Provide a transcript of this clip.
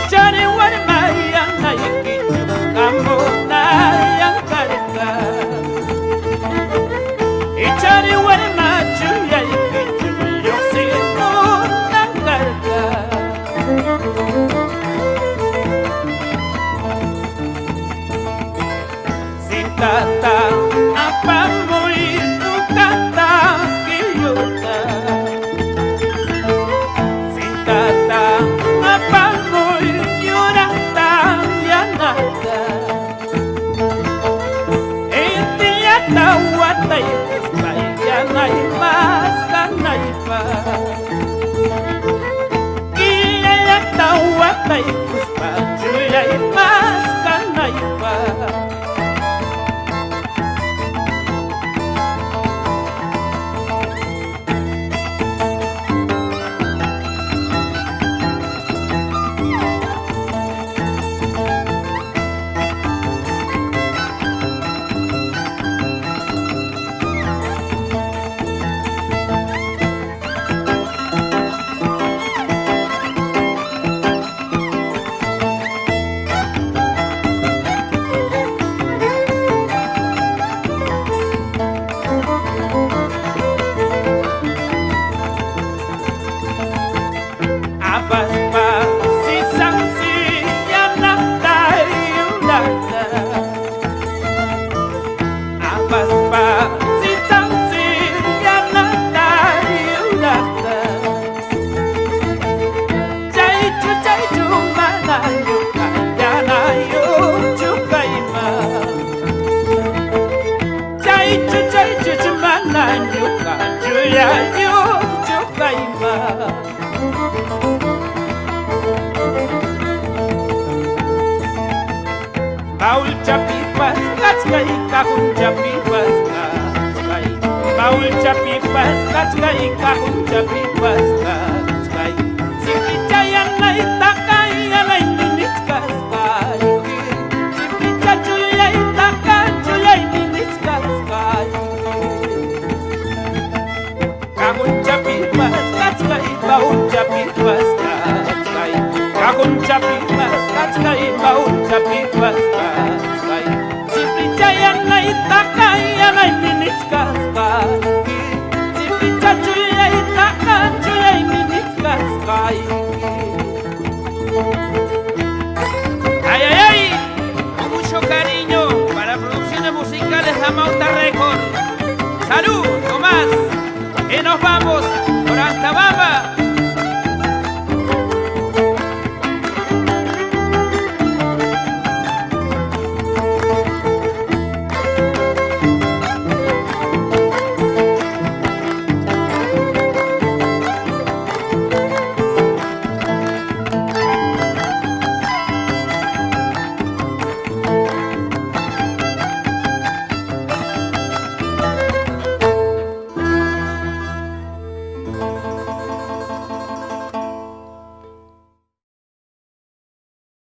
Ichari warmaya na ikichu kamu na yang karika. Ichari warmaju ya ikichu yoksinu nang karika. Sintata apa mu itu kata kiyuta. Sintata apa mu yurata yanata. Intinya tawatai kusaya naimas kanaipa. Iya tawatai kusaju yaimas kanaipa. Baul capipas kackai kahun capipas kackai. Baul capipas kackai kahun capipas kackai. Siki jayan nai takai alai minit kackai. Siki jajulai takai julai minit kackai. Kahun capipas kackai baul capipas kackai. Kahun capipas kackai baul capipas kackai. Sipri jayan nai takai alai minit kackai.